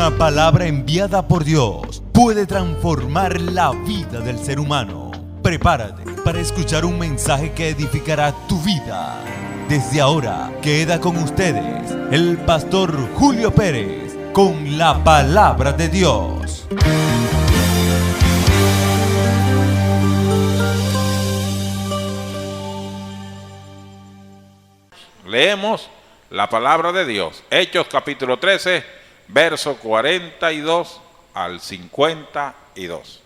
Una palabra enviada por Dios puede transformar la vida del ser humano. Prepárate para escuchar un mensaje que edificará tu vida. Desde ahora queda con ustedes el pastor Julio Pérez con la palabra de Dios. Leemos la palabra de Dios, Hechos capítulo 13, verso 42 al 52.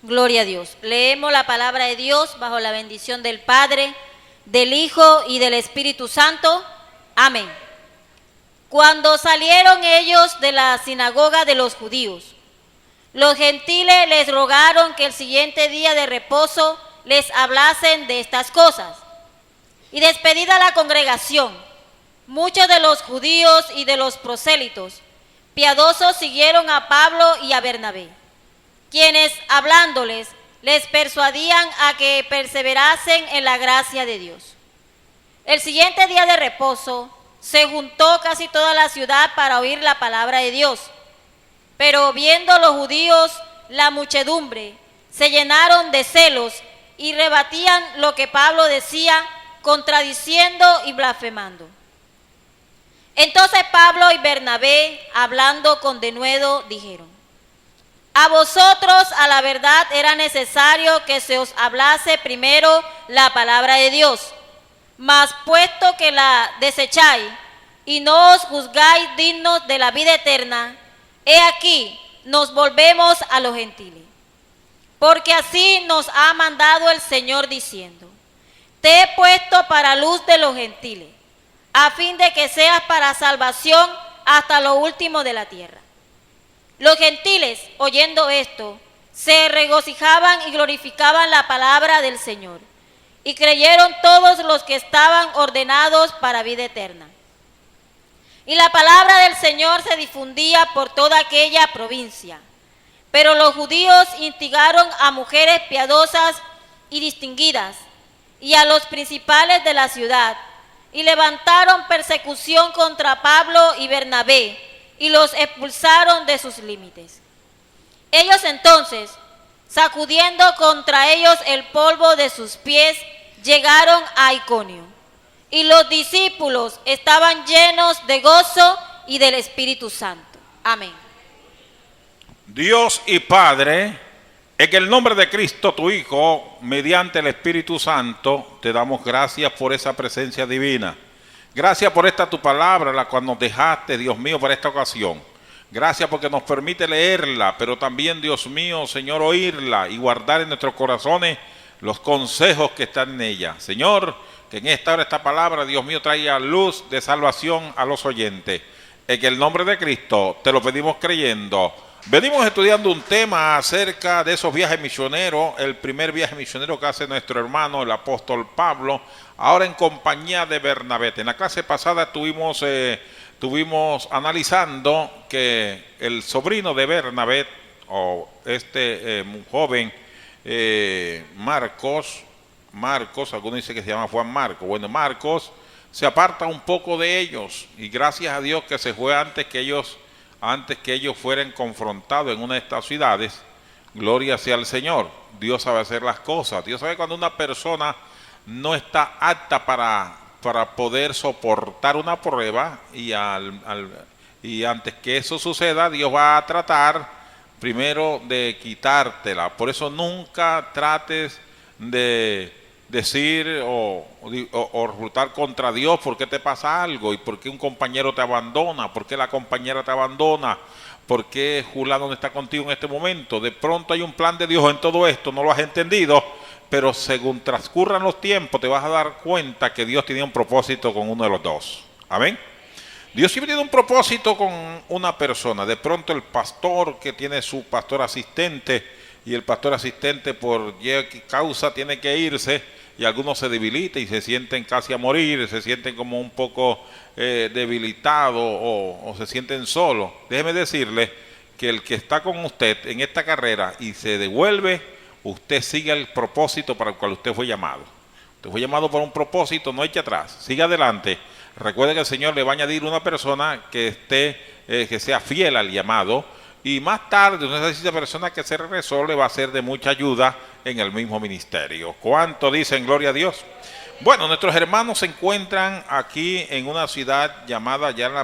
Gloria a Dios. Leemos la palabra de Dios bajo la bendición del Padre, del Hijo y del Espíritu Santo. Amén. Cuando salieron ellos de la sinagoga de los judíos, los gentiles les rogaron que el siguiente día de reposo les hablasen de estas cosas. Y despedida la congregación, muchos de los judíos y de los prosélitos piadosos siguieron a Pablo y a Bernabé, quienes hablándoles les persuadían a que perseverasen en la gracia de Dios. El siguiente día de reposo se juntó casi toda la ciudad para oír la palabra de Dios. Pero viendo los judíos la muchedumbre, se llenaron de celos y rebatían lo que Pablo decía, contradiciendo y blasfemando. Entonces Pablo y Bernabé, hablando con denuedo, dijeron: a vosotros a la verdad era necesario que se os hablase primero la palabra de Dios, mas puesto que la desecháis y no os juzgáis dignos de la vida eterna, he aquí nos volvemos a los gentiles. Porque así nos ha mandado el Señor diciendo: te he puesto para luz de los gentiles, a fin de que seas para salvación hasta lo último de la tierra. Los gentiles, oyendo esto, se regocijaban y glorificaban la palabra del Señor, y creyeron todos los que estaban ordenados para vida eterna. Y la palabra del Señor se difundía por toda aquella provincia. Pero los judíos instigaron a mujeres piadosas y distinguidas, y a los principales de la ciudad, y levantaron persecución contra Pablo y Bernabé, y los expulsaron de sus límites. Ellos entonces, sacudiendo contra ellos el polvo de sus pies, llegaron a Iconio, y los discípulos estaban llenos de gozo y del Espíritu Santo. Amén. Dios y Padre, en el nombre de Cristo, tu Hijo, mediante el Espíritu Santo, te damos gracias por esa presencia divina. Gracias por esta tu palabra, la cual nos dejaste, Dios mío, para esta ocasión. Gracias porque nos permite leerla, pero también, Dios mío, Señor, oírla y guardar en nuestros corazones los consejos que están en ella. Señor, que en esta hora esta palabra, Dios mío, traiga luz de salvación a los oyentes. En el nombre de Cristo te lo pedimos creyendo. Venimos estudiando un tema acerca de esos viajes misioneros, el primer viaje misionero que hace nuestro hermano, el apóstol Pablo, ahora en compañía de Bernabé. En la clase pasada estuvimos analizando que el sobrino de Bernabé, o joven Marcos, algunos dicen que se llama Juan Marcos, bueno, Marcos se aparta un poco de ellos, y gracias a Dios que se fue antes que ellos fueran confrontados en una de estas ciudades. Gloria sea al Señor. Dios sabe hacer las cosas. Dios sabe cuando una persona no está apta para poder soportar una prueba, y antes que eso suceda, Dios va a tratar primero de quitártela. Por eso nunca trates de decir o resultar contra Dios porque te pasa algo, y porque un compañero te abandona, porque la compañera te abandona, porque fulano no está contigo en este momento. De pronto hay un plan de Dios en todo esto, no lo has entendido, pero según transcurran los tiempos te vas a dar cuenta que Dios tenía un propósito con uno de los dos. Amén. Dios siempre tiene un propósito con una persona. De pronto el pastor que tiene su pastor asistente, y el pastor asistente por causa tiene que irse, y algunos se debilitan y se sienten casi a morir, se sienten como un poco debilitados o se sienten solos. Déjeme decirle que el que está con usted en esta carrera y se devuelve, usted sigue el propósito para el cual usted fue llamado. Usted fue llamado por un propósito, no eche atrás, siga adelante. Recuerde que el Señor le va a añadir una persona que que sea fiel al llamado, y más tarde una de esas personas que se regresó le va a ser de mucha ayuda en el mismo ministerio. ¿Cuánto dicen gloria a Dios? Bueno, nuestros hermanos se encuentran aquí en una ciudad llamada, ya en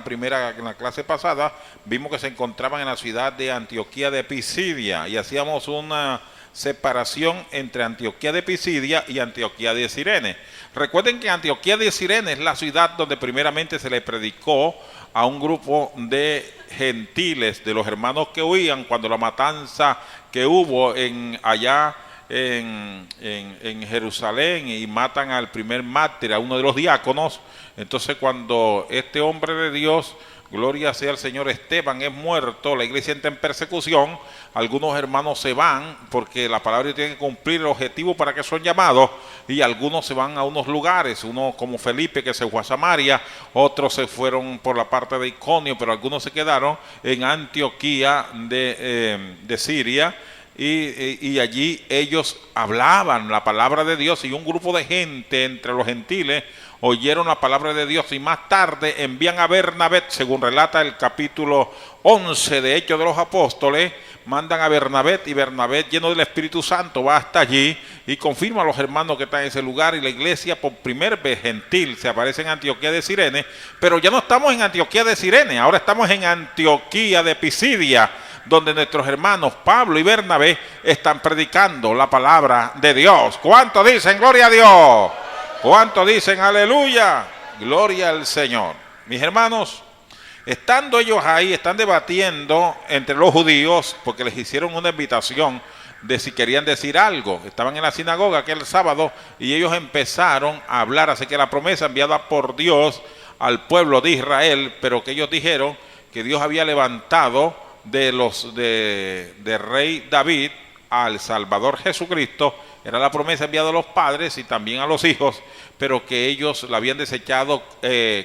la clase pasada, vimos que se encontraban en la ciudad de Antioquía de Pisidia, y hacíamos una separación entre Antioquía de Pisidia y Antioquía de Cirene. Recuerden que Antioquía de Cirene es la ciudad donde primeramente se le predicó a un grupo de gentiles, de los hermanos que huían cuando la matanza que hubo allá en Jerusalén, y matan al primer mártir, a uno de los diáconos. Entonces, cuando este hombre de Dios, gloria sea el Señor, Esteban, es muerto, la iglesia entra en persecución. Algunos hermanos se van porque la palabra de Dios tiene que cumplir el objetivo para que son llamados, y algunos se van a unos lugares, uno como Felipe, que se fue a Samaria, otros se fueron por la parte de Iconio, pero algunos se quedaron en Antioquía de Siria. Y allí ellos hablaban la palabra de Dios, y un grupo de gente entre los gentiles oyeron la palabra de Dios, y más tarde envían a Bernabé, según relata el capítulo 11 de Hechos de los Apóstoles. Mandan a Bernabé, y Bernabé, lleno del Espíritu Santo, va hasta allí y confirma a los hermanos que están en ese lugar, y la iglesia por primera vez gentil se aparece en Antioquía de Cirene. Pero ya no estamos en Antioquía de Cirene, ahora estamos en Antioquía de Pisidia, donde nuestros hermanos Pablo y Bernabé están predicando la palabra de Dios. ¿Cuánto dicen gloria a Dios? ¿Cuánto dicen aleluya? Gloria al Señor. Mis hermanos, estando ellos ahí, están debatiendo entre los judíos, porque les hicieron una invitación de si querían decir algo. Estaban en la sinagoga aquel sábado, y ellos empezaron a hablar. Así que la promesa enviada por Dios al pueblo de Israel, pero que ellos dijeron que Dios había levantado de rey David al Salvador Jesucristo, era la promesa enviada a los padres y también a los hijos, pero que ellos la habían desechado,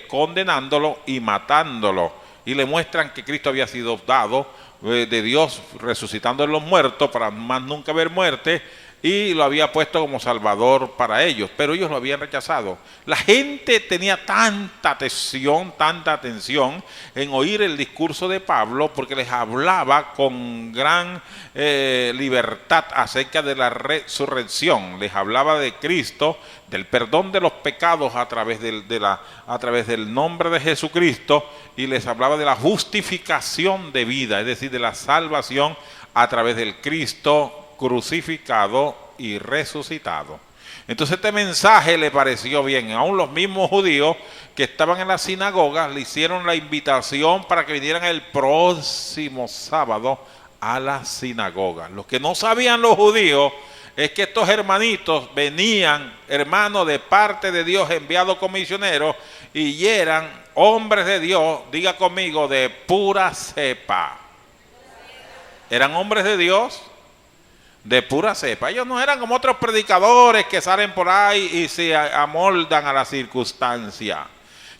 condenándolo y matándolo, y le muestran que Cristo había sido dado de Dios, resucitando en los muertos para más nunca ver muerte, y lo había puesto como Salvador para ellos, pero ellos lo habían rechazado. La gente tenía tanta atención en oír el discurso de Pablo, porque les hablaba con gran libertad acerca de la resurrección. Les hablaba de Cristo, del perdón de los pecados a través del nombre de Jesucristo, y les hablaba de la justificación de vida, es decir, de la salvación a través del Cristo crucificado y resucitado. Entonces este mensaje le pareció bien. Aún los mismos judíos que estaban en la sinagoga le hicieron la invitación para que vinieran el próximo sábado a la sinagoga. Lo que no sabían los judíos es que estos hermanitos venían, hermanos, de parte de Dios, enviados como misioneros, y eran hombres de Dios, diga conmigo, de pura cepa. Eran hombres de Dios de pura cepa. Ellos no eran como otros predicadores que salen por ahí y se amoldan a la circunstancia.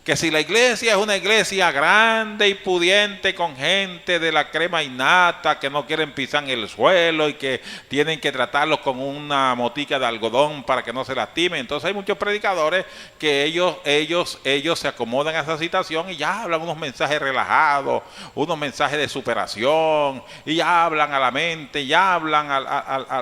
Que si la iglesia es una iglesia grande y pudiente, con gente de la crema innata, que no quieren pisar en el suelo y que tienen que tratarlos con una motica de algodón para que no se lastimen, entonces hay muchos predicadores que ellos se acomodan a esa situación y ya hablan unos mensajes relajados, unos mensajes de superación, y ya hablan a la mente, ya hablan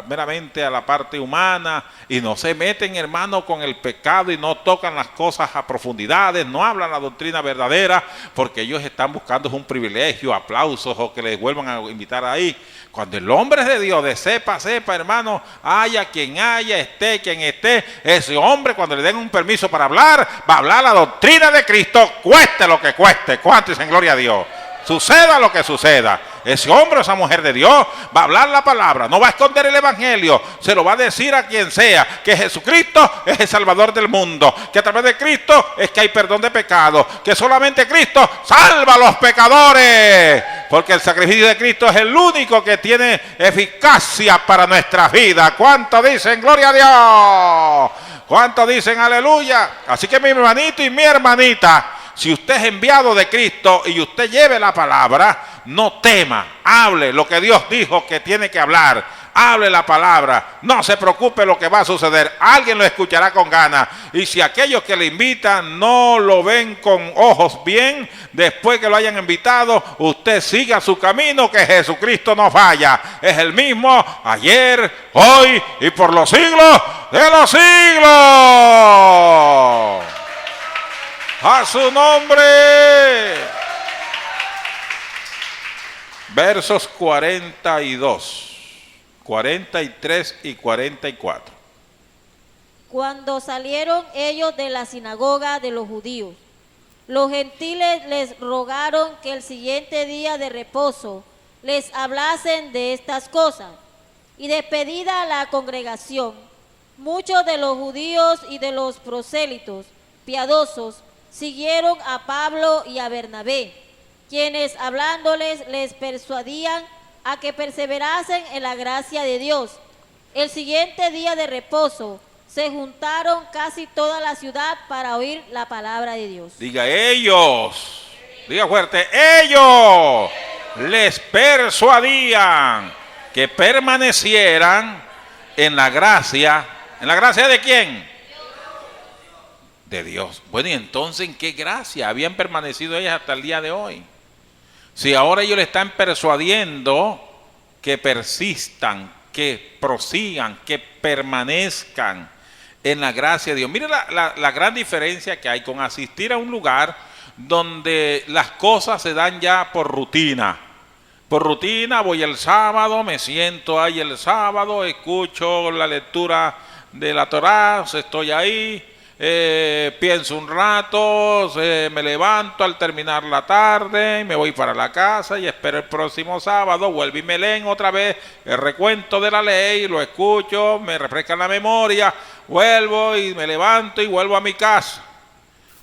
meramente a la parte humana, y no se meten, hermano, con el pecado, y no tocan las cosas a profundidades, no hablan la doctrina verdadera, porque ellos están buscando un privilegio, aplausos, o que les vuelvan a invitar ahí. Cuando el hombre es de Dios, de cepa, hermano, haya quien haya, esté quien esté, ese hombre, cuando le den un permiso para hablar, va a hablar la doctrina de Cristo, cueste lo que cueste. ¿Cuánto dicen gloria a Dios? Suceda lo que suceda, ese hombre o esa mujer de Dios va a hablar la palabra, no va a esconder el evangelio, se lo va a decir a quien sea, que Jesucristo es el Salvador del mundo, que a través de Cristo es que hay perdón de pecados, que solamente Cristo salva a los pecadores, porque el sacrificio de Cristo es el único que tiene eficacia para nuestra vida. ¿Cuánto dicen gloria a Dios? ¿Cuánto dicen aleluya? Así que mi hermanito y mi hermanita, si usted es enviado de Cristo y usted lleve la palabra, no tema, hable lo que Dios dijo que tiene que hablar. hable la palabra, no se preocupe lo que va a suceder, alguien lo escuchará con ganas. Y si aquellos que le invitan no lo ven con ojos bien, después que lo hayan invitado, usted siga su camino, que Jesucristo no falla, es el mismo ayer, hoy y por los siglos de los siglos. A su nombre. Versos 42, 43 y 44. Cuando salieron ellos de la sinagoga de los judíos, los gentiles les rogaron que el siguiente día de reposo les hablasen de estas cosas. Y despedida la congregación, muchos de los judíos y de los prosélitos piadosos siguieron a Pablo y a Bernabé, quienes hablándoles les persuadían a que perseverasen en la gracia de Dios. El siguiente día de reposo se juntaron casi toda la ciudad para oír la palabra de Dios. Diga ellos, diga fuerte, ellos les persuadían que permanecieran en la gracia. ¿En la gracia de quién? De Dios. Bueno, y entonces, ¿en qué gracia habían permanecido ellas hasta el día de hoy? Si ahora ellos le están persuadiendo que persistan, que prosigan, que permanezcan en la gracia de Dios. Mire la gran diferencia que hay con asistir a un lugar donde las cosas se dan ya por rutina. Por rutina, voy el sábado, me siento ahí el sábado, escucho la lectura de la Torá, estoy ahí, pienso un rato, me levanto al terminar la tarde, me voy para la casa y espero el próximo sábado, vuelvo y me leen otra vez el recuento de la ley, lo escucho, me refresca la memoria, vuelvo y me levanto y vuelvo a mi casa.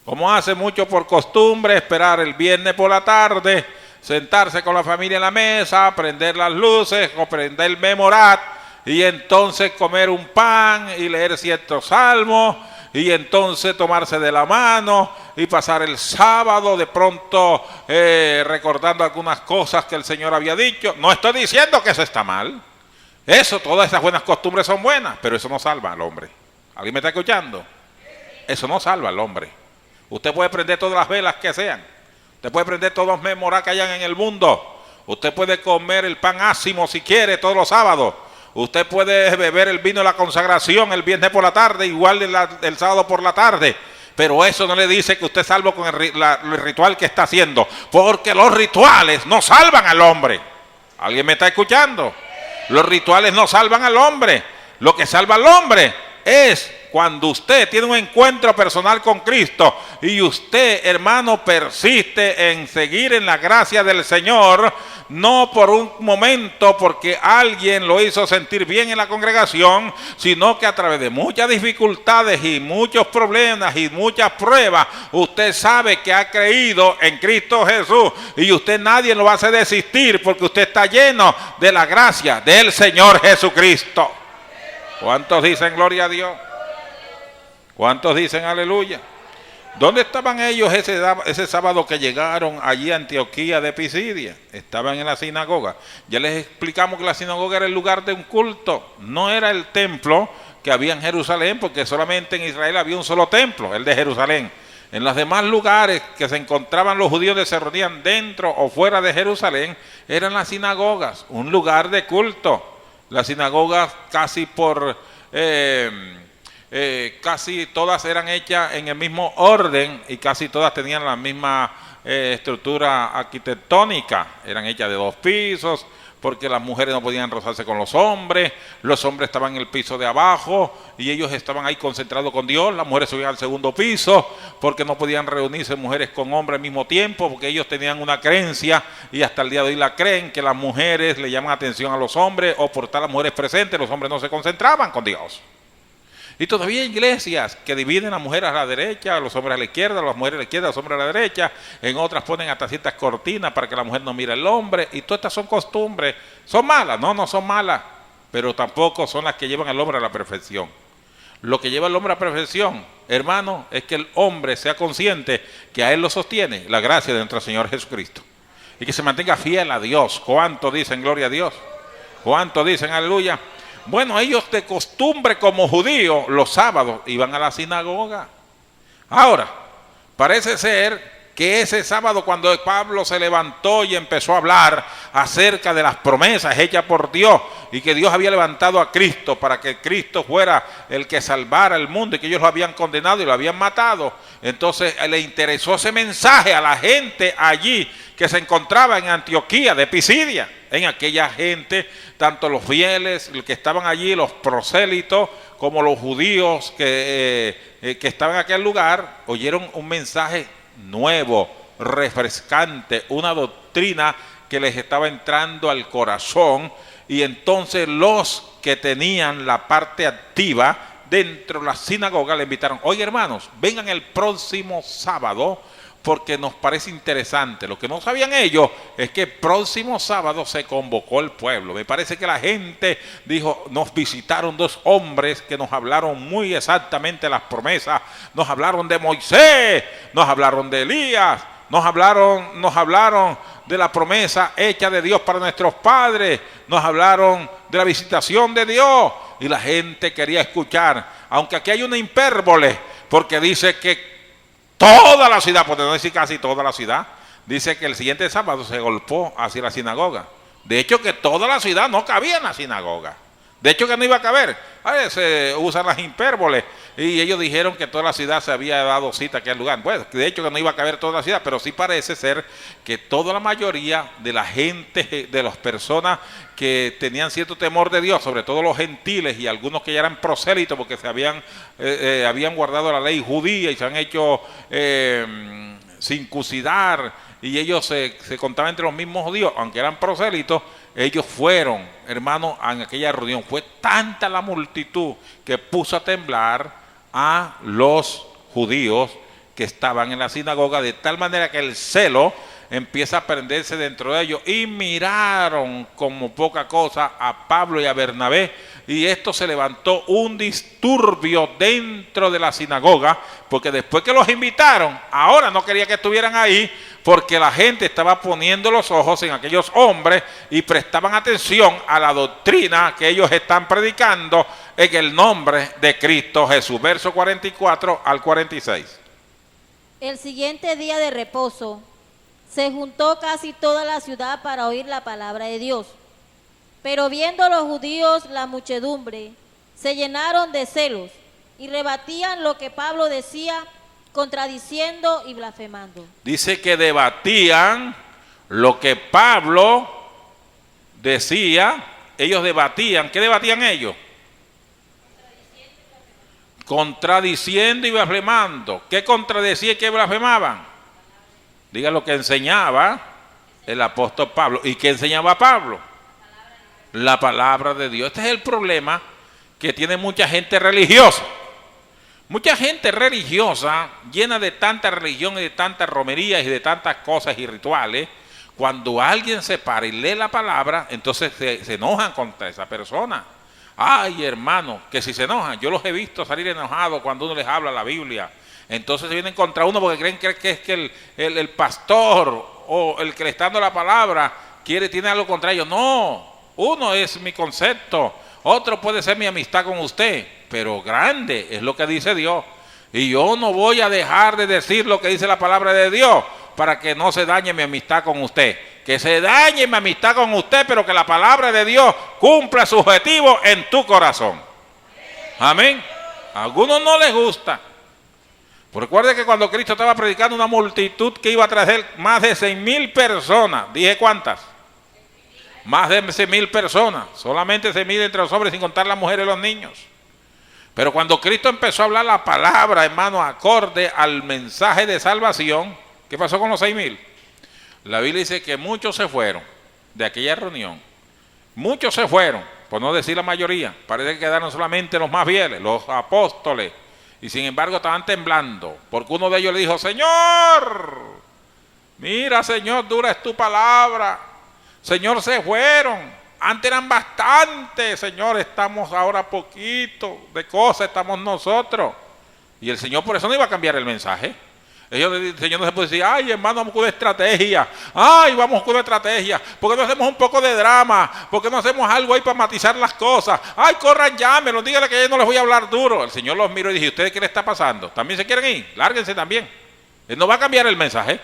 Como hace mucho por costumbre, esperar el viernes por la tarde, sentarse con la familia en la mesa, prender las luces o prender el memorat y entonces comer un pan y leer ciertos salmos y entonces tomarse de la mano y pasar el sábado de pronto recordando algunas cosas que el Señor había dicho. No estoy diciendo que eso está mal, todas esas buenas costumbres son buenas, pero eso no salva al hombre. ¿Alguien me está escuchando? Eso no salva al hombre. Usted puede prender todas las velas que sean, usted puede prender todos los memoras que hayan en el mundo, usted puede comer el pan ácimo si quiere todos los sábados, usted puede beber el vino de la consagración el viernes por la tarde, igual el sábado por la tarde, pero eso no le dice que usted es salvo con el ritual que está haciendo, porque los rituales no salvan al hombre. ¿Alguien me está escuchando? Los rituales no salvan al hombre. Lo que salva al hombre es cuando usted tiene un encuentro personal con Cristo y usted, hermano, persiste en seguir en la gracia del Señor, no por un momento porque alguien lo hizo sentir bien en la congregación, sino que a través de muchas dificultades y muchos problemas y muchas pruebas, usted sabe que ha creído en Cristo Jesús y usted nadie lo hace desistir porque usted está lleno de la gracia del Señor Jesucristo. ¿Cuántos dicen gloria a Dios? ¿Cuántos dicen aleluya? ¿Dónde estaban ellos ese sábado que llegaron allí a Antioquía de Pisidia? Estaban en la sinagoga. Ya les explicamos que la sinagoga era el lugar de un culto, no era el templo que había en Jerusalén, porque solamente en Israel había un solo templo, el de Jerusalén. En los demás lugares que se encontraban los judíos que se reunían dentro o fuera de Jerusalén, eran las sinagogas, un lugar de culto. Las sinagogas casi casi todas eran hechas en el mismo orden y casi todas tenían la misma estructura arquitectónica. Eran hechas de 2 pisos porque las mujeres no podían rozarse con los hombres estaban en el piso de abajo y ellos estaban ahí concentrados con Dios. Las mujeres subían al 2.º piso porque no podían reunirse mujeres con hombres al mismo tiempo, porque ellos tenían una creencia y hasta el día de hoy la creen, que las mujeres le llaman atención a los hombres o por estar las mujeres presentes, los hombres no se concentraban con Dios. Y todavía hay iglesias que dividen a las mujeres a la derecha, a los hombres a la izquierda, a las mujeres a la izquierda, a los hombres a la derecha. En otras ponen hasta ciertas cortinas para que la mujer no mire al hombre. Y todas estas son costumbres. ¿Son malas? No son malas. Pero tampoco son las que llevan al hombre a la perfección. Lo que lleva al hombre a la perfección, hermano, es que el hombre sea consciente que a él lo sostiene la gracia de nuestro Señor Jesucristo. Y que se mantenga fiel a Dios. ¿Cuánto dicen gloria a Dios? ¿Cuántos dicen aleluya? Bueno, ellos de costumbre como judíos, los sábados iban a la sinagoga. Ahora, parece ser que ese sábado cuando Pablo se levantó y empezó a hablar acerca de las promesas hechas por Dios y que Dios había levantado a Cristo para que Cristo fuera el que salvara el mundo y que ellos lo habían condenado y lo habían matado, entonces le interesó ese mensaje a la gente allí que se encontraba en Antioquía de Pisidia, en aquella gente, tanto los fieles que estaban allí, los prosélitos, como los judíos que estaban en aquel lugar, oyeron un mensaje nuevo, refrescante, una doctrina que les estaba entrando al corazón, y entonces los que tenían la parte activa dentro de la sinagoga le invitaron: oye, hermanos, vengan el próximo sábado porque nos parece interesante. Lo que no sabían ellos es que el próximo sábado se convocó el pueblo. Me parece que la gente dijo: nos visitaron dos hombres que nos hablaron muy exactamente las promesas, nos hablaron de Moisés, nos hablaron de Elías, nos hablaron de la promesa hecha de Dios para nuestros padres, nos hablaron de la visitación de Dios, y la gente quería escuchar, aunque aquí hay una hipérbole, porque dice que toda la ciudad, por no decir casi toda la ciudad, dice que el siguiente sábado se golpeó hacia la sinagoga. De hecho, que toda la ciudad no cabía en la sinagoga. De hecho, que no iba a caber. Se usan las hipérboles. Y ellos dijeron que toda la ciudad se había dado cita a aquel lugar. Bueno, de hecho, que no iba a caber toda la ciudad, pero sí parece ser que toda la mayoría de la gente, de las personas que tenían cierto temor de Dios, sobre todo los gentiles y algunos que ya eran prosélitos porque se habían guardado la ley judía y se han hecho circuncidar, y ellos se contaban entre los mismos judíos, aunque eran prosélitos, ellos fueron, hermanos, en aquella reunión. Fue tanta la multitud que puso a temblar a los judíos que estaban en la sinagoga, de tal manera que el celo empieza a prenderse dentro de ellos, y miraron como poca cosa a Pablo y a Bernabé, y esto se levantó un disturbio dentro de la sinagoga, porque después que los invitaron, ahora no quería que estuvieran ahí, porque la gente estaba poniendo los ojos en aquellos hombres y prestaban atención a la doctrina que ellos están predicando en el nombre de Cristo Jesús. Verso 44 al 46. El siguiente día de reposo se juntó casi toda la ciudad para oír la palabra de Dios. Pero viendo los judíos la muchedumbre, se llenaron de celos y rebatían lo que Pablo decía, contradiciendo y blasfemando. Dice que debatían lo que Pablo decía. Ellos debatían. ¿Qué debatían ellos? Contradiciendo y blasfemando. ¿Qué contradecía y qué blasfemaban? Diga lo que enseñaba el apóstol Pablo. ¿Y qué enseñaba Pablo? La palabra de Dios. Este es el problema que tiene mucha gente religiosa. Mucha gente religiosa, llena de tanta religión y de tantas romerías y de tantas cosas y rituales, cuando alguien se para y lee la palabra, entonces se enojan contra esa persona. Ay, hermano, que si se enojan, yo los he visto salir enojados cuando uno les habla la Biblia. Entonces se vienen contra uno porque creen que es que el pastor o el que le está dando la palabra tiene algo contra ellos. No, uno es mi concepto, otro puede ser mi amistad con usted, pero grande es lo que dice Dios. Y yo no voy a dejar de decir lo que dice la palabra de Dios para que no se dañe mi amistad con usted. Que se dañe mi amistad con usted, pero que la palabra de Dios cumpla su objetivo en tu corazón. Amén. A algunos no les gusta. Recuerde que cuando Cristo estaba predicando, una multitud que iba tras él, más de 6,000 personas. ¿Dije cuántas? Más de 6,000 personas. Solamente 6,000 entre los hombres, sin contar las mujeres y los niños. Pero cuando Cristo empezó a hablar la palabra, hermano, acorde al mensaje de salvación, ¿qué pasó con los 6,000? La Biblia dice que muchos se fueron de aquella reunión. Muchos se fueron, por no decir la mayoría. Parece que quedaron solamente los más fieles, los apóstoles. Y sin embargo estaban temblando, porque uno de ellos le dijo: Señor, mira, Señor, dura es tu palabra. Señor, se fueron. Antes eran bastantes, Señor, estamos ahora poquito de cosas, estamos nosotros. Y el Señor por eso no iba a cambiar el mensaje. El Señor no se puede decir, ay hermano, vamos con una estrategia, ay vamos con una estrategia, ¿por qué no hacemos un poco de drama? ¿Por qué no hacemos algo ahí para matizar las cosas? Ay, corran, llámenlo, díganle que yo no les voy a hablar duro. El Señor los miró y dijo, ¿ustedes qué les está pasando? ¿También se quieren ir? Lárguense también. Él no va a cambiar el mensaje,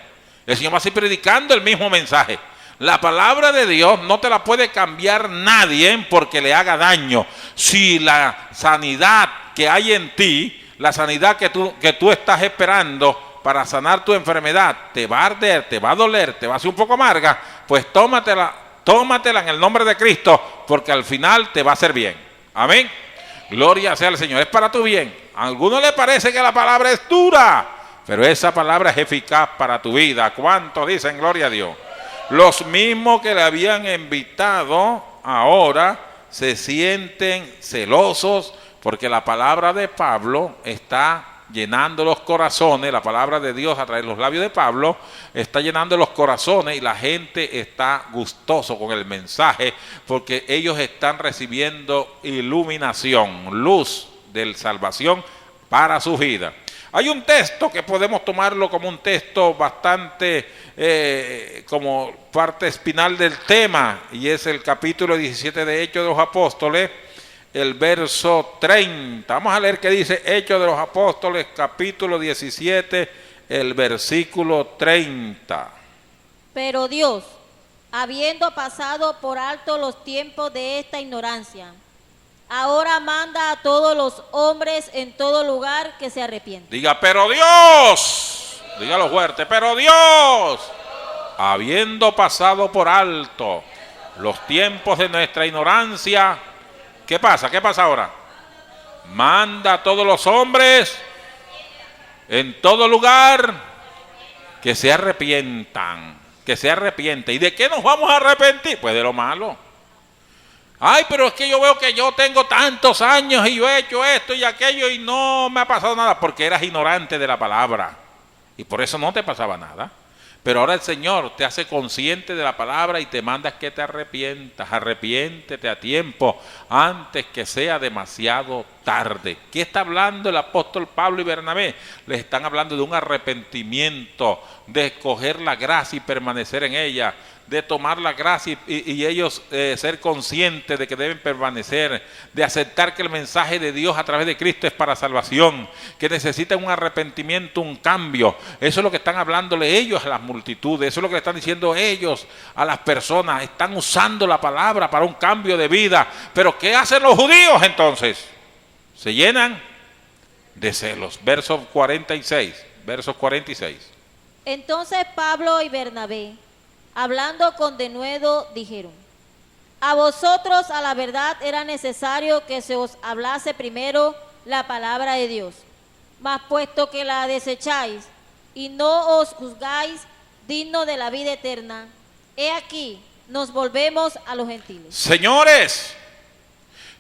el Señor va a seguir predicando el mismo mensaje. La palabra de Dios no te la puede cambiar nadie porque le haga daño. Si la sanidad que hay en ti, la sanidad que tú estás esperando para sanar tu enfermedad, te va a arder, te va a doler, te va a ser un poco amarga, pues tómatela en el nombre de Cristo, porque al final te va a hacer bien. Amén. Gloria sea al Señor, es para tu bien. A algunos les parece que la palabra es dura, pero esa palabra es eficaz para tu vida. ¿Cuántos dicen gloria a Dios? Los mismos que le habían invitado ahora se sienten celosos porque la palabra de Pablo está llenando los corazones. La palabra de Dios a través de los labios de Pablo está llenando los corazones y la gente está gustoso con el mensaje porque ellos están recibiendo iluminación, luz de salvación para su vida. Hay un texto que podemos tomarlo como un texto bastante como parte espinal del tema, y es el capítulo 17 de Hechos de los Apóstoles, el verso 30. Vamos a leer qué dice Hechos de los Apóstoles, capítulo 17, el versículo 30. Pero Dios, habiendo pasado por alto los tiempos de esta ignorancia, ahora manda a todos los hombres en todo lugar que se arrepientan. Diga, pero Dios, dígalo fuerte, pero Dios, habiendo pasado por alto los tiempos de nuestra ignorancia, ¿qué pasa? ¿Qué pasa ahora? Manda a todos los hombres en todo lugar que se arrepientan, que se arrepienten. ¿Y de qué nos vamos a arrepentir? Pues de lo malo. Ay, pero es que yo veo que yo tengo tantos años y yo he hecho esto y aquello y no me ha pasado nada, porque eras ignorante de la palabra y por eso no te pasaba nada. Pero ahora el Señor te hace consciente de la palabra y te manda que te arrepientas. Arrepiéntete a tiempo antes que sea demasiado tarde. ¿Qué está hablando el apóstol Pablo y Bernabé? Les están hablando de un arrepentimiento, de escoger la gracia y permanecer en ella, de tomar la gracia y ellos ser conscientes de que deben permanecer, de aceptar que el mensaje de Dios a través de Cristo es para salvación, que necesitan un arrepentimiento, un cambio. Eso es lo que están hablándole ellos a las multitudes, eso es lo que le están diciendo ellos a las personas. Están usando la palabra para un cambio de vida. Pero ¿qué hacen los judíos entonces? Se llenan de celos. Versos 46. Entonces Pablo y Bernabé, hablando con denuedo, dijeron: a vosotros a la verdad era necesario que se os hablase primero la palabra de Dios, mas puesto que la desecháis y no os juzgáis digno de la vida eterna, he aquí nos volvemos a los gentiles. Señores,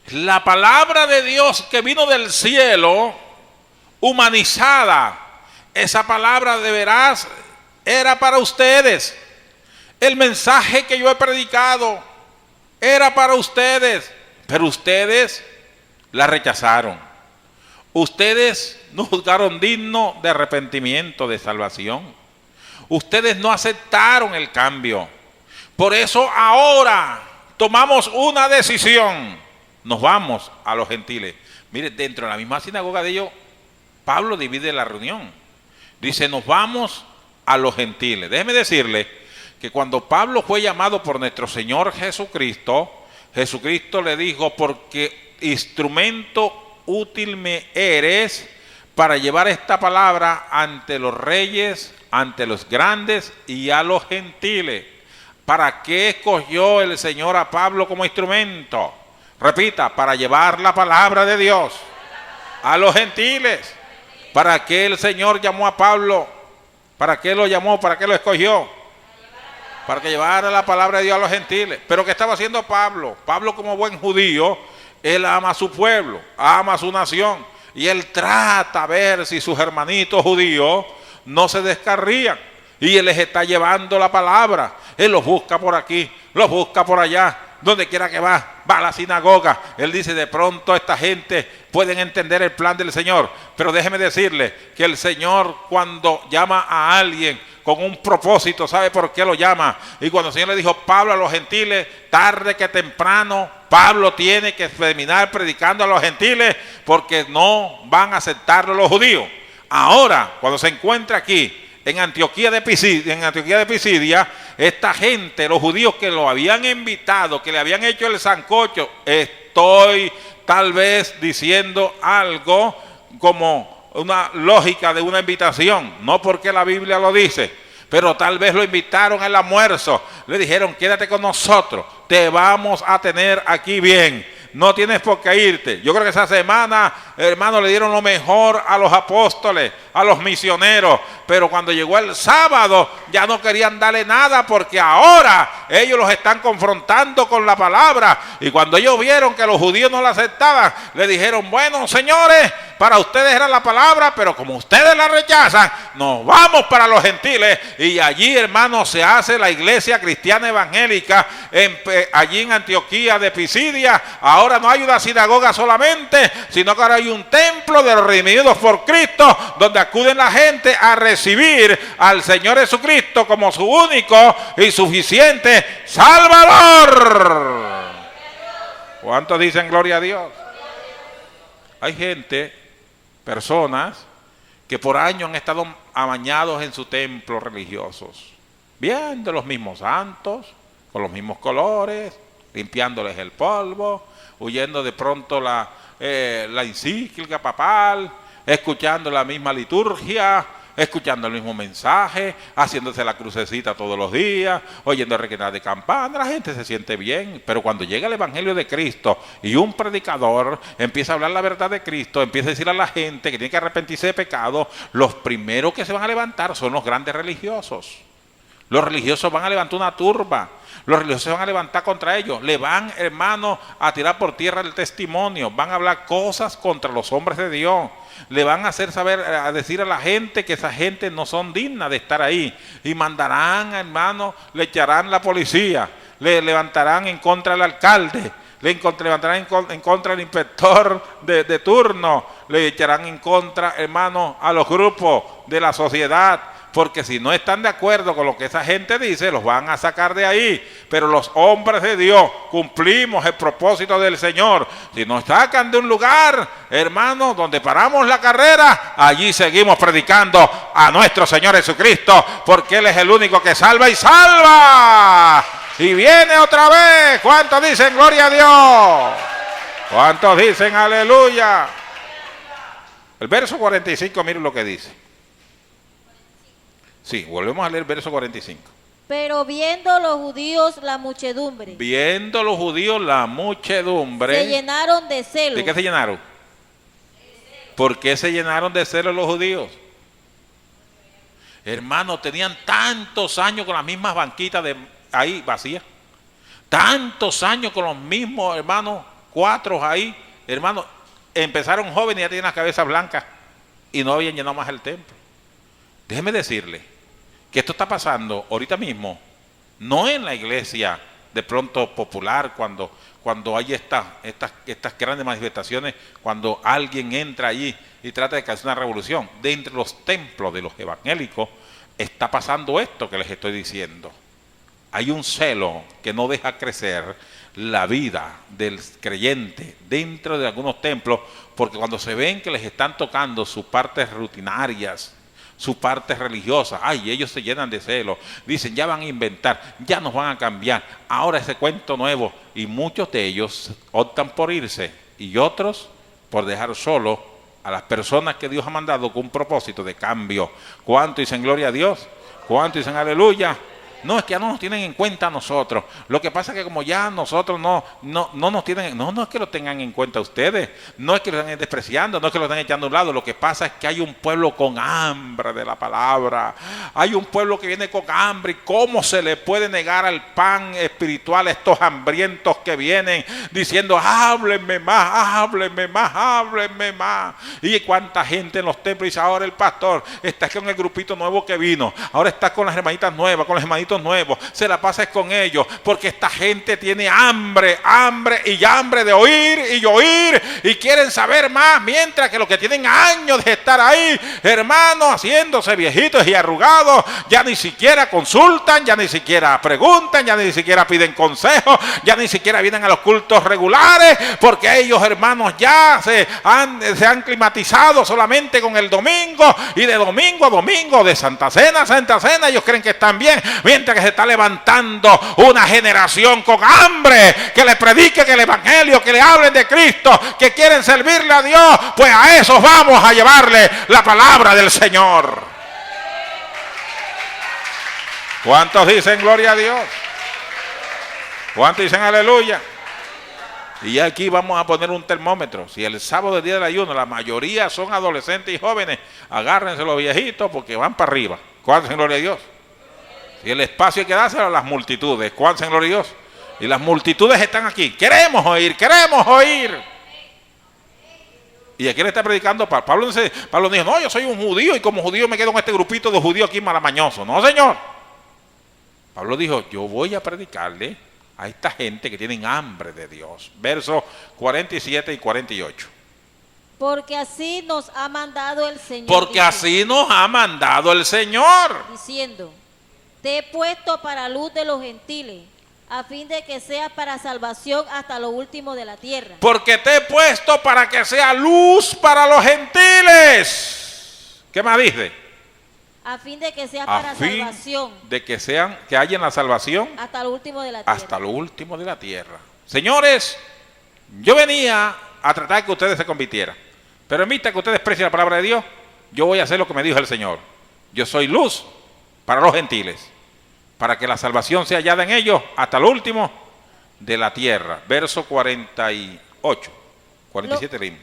la palabra de Dios que vino del cielo, humanizada, esa palabra de veras era para ustedes. El mensaje que yo he predicado era para ustedes, pero ustedes la rechazaron. Ustedes no juzgaron digno de arrepentimiento, de salvación. Ustedes no aceptaron el cambio. Por eso ahora tomamos una decisión. Nos vamos a los gentiles. Mire, dentro de la misma sinagoga de ellos, Pablo divide la reunión. Dice, nos vamos a los gentiles. Déjeme decirle que cuando Pablo fue llamado por nuestro Señor Jesucristo, Jesucristo le dijo, porque instrumento útil me eres para llevar esta palabra ante los reyes, ante los grandes y a los gentiles. ¿Para qué escogió el Señor a Pablo como instrumento? Repita, para llevar la palabra de Dios a los gentiles. ¿Para qué el Señor llamó a Pablo? ¿Para qué lo llamó? ¿Para qué lo escogió? Para que llevara la palabra de Dios a los gentiles. Pero ¿qué estaba haciendo Pablo? Pablo, como buen judío, él ama a su pueblo, ama a su nación, y él trata a ver si sus hermanitos judíos no se descarrían, y él les está llevando la palabra. Él los busca por aquí, los busca por allá, donde quiera que va a la sinagoga. Él dice, de pronto esta gente pueden entender el plan del Señor. Pero déjeme decirle que el Señor, cuando llama a alguien con un propósito, ¿sabe por qué lo llama? Y cuando el Señor le dijo, Pablo a los gentiles, tarde que temprano, Pablo tiene que terminar predicando a los gentiles, porque no van a aceptarlo los judíos. Ahora, cuando se encuentra aquí, en Antioquía de Pisidia, esta gente, los judíos que lo habían invitado, que le habían hecho el sancocho, estoy tal vez diciendo algo como una lógica de una invitación, no porque la Biblia lo dice, pero tal vez lo invitaron al almuerzo, le dijeron, quédate con nosotros, te vamos a tener aquí bien. No tienes por qué irte. Yo creo que esa semana, hermano, le dieron lo mejor a los apóstoles, a los misioneros. Pero cuando llegó el sábado, ya no querían darle nada, porque ahora ellos los están confrontando con la palabra. Y cuando ellos vieron que los judíos no la aceptaban, le dijeron, bueno, señores, para ustedes era la palabra, pero como ustedes la rechazan, nos vamos para los gentiles. Y allí, hermano, se hace la iglesia cristiana evangélica, allí en Antioquía de Pisidia. Ahora no hay una sinagoga solamente, sino que ahora hay un templo de los redimidos por Cristo, donde acuden la gente a recibir al Señor Jesucristo como su único y suficiente Salvador. ¿Cuántos dicen gloria a Dios? Hay gente, personas, que por años han estado amañados en sus templos religiosos, viendo los mismos santos, con los mismos colores, limpiándoles el polvo, huyendo de pronto la encíclica papal, escuchando la misma liturgia, escuchando el mismo mensaje, haciéndose la crucecita todos los días, oyendo el requenar de campana. La gente se siente bien, pero cuando llega el Evangelio de Cristo y un predicador empieza a hablar la verdad de Cristo, empieza a decir a la gente que tiene que arrepentirse de pecado, los primeros que se van a levantar son los grandes religiosos. Los religiosos van a levantar una turba. Los religiosos se van a levantar contra ellos. Le van, hermano, a tirar por tierra el testimonio. Van a hablar cosas contra los hombres de Dios. Le van a hacer saber, a decir a la gente que esa gente no son dignas de estar ahí. Y mandarán, hermano, le echarán la policía. Le levantarán en contra del alcalde. Levantarán en contra del inspector de turno. Le echarán en contra, hermano, a los grupos de la sociedad. Porque si no están de acuerdo con lo que esa gente dice, los van a sacar de ahí. Pero los hombres de Dios cumplimos el propósito del Señor. Si nos sacan de un lugar, hermano, donde paramos la carrera, allí seguimos predicando a nuestro Señor Jesucristo, porque Él es el único que salva y salva. Y viene otra vez. ¿Cuántos dicen gloria a Dios? ¿Cuántos dicen aleluya? El verso 45, miren lo que dice. Sí, volvemos a leer el verso 45. Pero viendo los judíos la muchedumbre. Viendo los judíos la muchedumbre. Se llenaron de celo. ¿De qué se llenaron? ¿Por qué se llenaron de celo los judíos? Hermanos, tenían tantos años con las mismas banquitas de ahí vacías. Tantos años con los mismos, hermanos, cuatro ahí. Hermanos, empezaron jóvenes y ya tenían las cabezas blancas y no habían llenado más el templo. Déjeme decirle que esto está pasando ahorita mismo, no en la iglesia de pronto popular, cuando hay estas grandes manifestaciones, cuando alguien entra allí y trata de hacer una revolución. De entre los templos de los evangélicos está pasando esto que les estoy diciendo. Hay un celo que no deja crecer la vida del creyente dentro de algunos templos, porque cuando se ven que les están tocando sus partes rutinarias, sus partes religiosas, ay, ellos se llenan de celo, dicen, ya van a inventar, ya nos van a cambiar, ahora ese cuento nuevo, y muchos de ellos optan por irse, y otros por dejar solo a las personas que Dios ha mandado con un propósito de cambio. ¿Cuánto dicen gloria a Dios? ¿Cuánto dicen aleluya? No, es que ya no nos tienen en cuenta a nosotros. Lo que pasa es que como ya nosotros no nos tienen, no es que lo tengan en cuenta ustedes, no es que lo estén despreciando, no es que lo estén echando a un lado. Lo que pasa es que hay un pueblo con hambre de la palabra. Hay un pueblo que viene con hambre. ¿Y cómo se le puede negar al pan espiritual a estos hambrientos que vienen diciendo, háblenme más, háblenme más, háblenme más? Y cuánta gente en los templos dice, ahora el pastor está con el grupito nuevo que vino, ahora está con las hermanitas nuevas, con los hermanitos cultos nuevos, se la pasa con ellos, porque esta gente tiene hambre de oír, y quieren saber más, mientras que los que tienen años de estar ahí, hermanos, haciéndose viejitos y arrugados, ya ni siquiera consultan, ya ni siquiera preguntan, ya ni siquiera piden consejos, ya ni siquiera vienen a los cultos regulares, porque ellos, hermanos, ya se han climatizado solamente con el domingo, y de domingo a domingo, de Santa Cena a Santa Cena, ellos creen que están bien, mientras que se está levantando una generación con hambre, que le prediquen el evangelio, que le hablen de Cristo, que quieren servirle a Dios. Pues a esos vamos a llevarle la palabra del Señor. ¿Cuántos dicen gloria a Dios? ¿Cuántos dicen aleluya? Y aquí vamos a poner un termómetro. Si el sábado es día del ayuno, la mayoría son adolescentes y jóvenes, agárrense los viejitos porque van para arriba. ¿Cuántos dicen gloria a Dios? Si el espacio hay que dárselo a las multitudes. ¿Cuántos dicen gloria a Dios? Y las multitudes están aquí. Queremos oír. ¿Y aquí le está predicando? Pablo dijo, no, yo soy un judío y como judío me quedo en este grupito de judíos aquí malamañosos. No, señor. Pablo dijo, yo voy a predicarle a esta gente que tienen hambre de Dios. Versos 47 y 48. Porque así nos ha mandado el Señor. Porque así nos ha mandado el Señor. Diciendo, te he puesto para luz de los gentiles, a fin de que seas para salvación hasta lo último de la tierra. Porque te he puesto para que sea luz para los gentiles. ¿Qué más dice? A fin de que sea para salvación. De que hayan la salvación hasta lo último de la tierra. Hasta lo último de la tierra. Señores, yo venía a tratar que ustedes se convirtieran. Pero en vista que ustedes desprecian la palabra de Dios, yo voy a hacer lo que me dijo el Señor. Yo soy luz para los gentiles, para que la salvación sea hallada en ellos hasta lo último de la tierra. Verso 48, 47 leímos.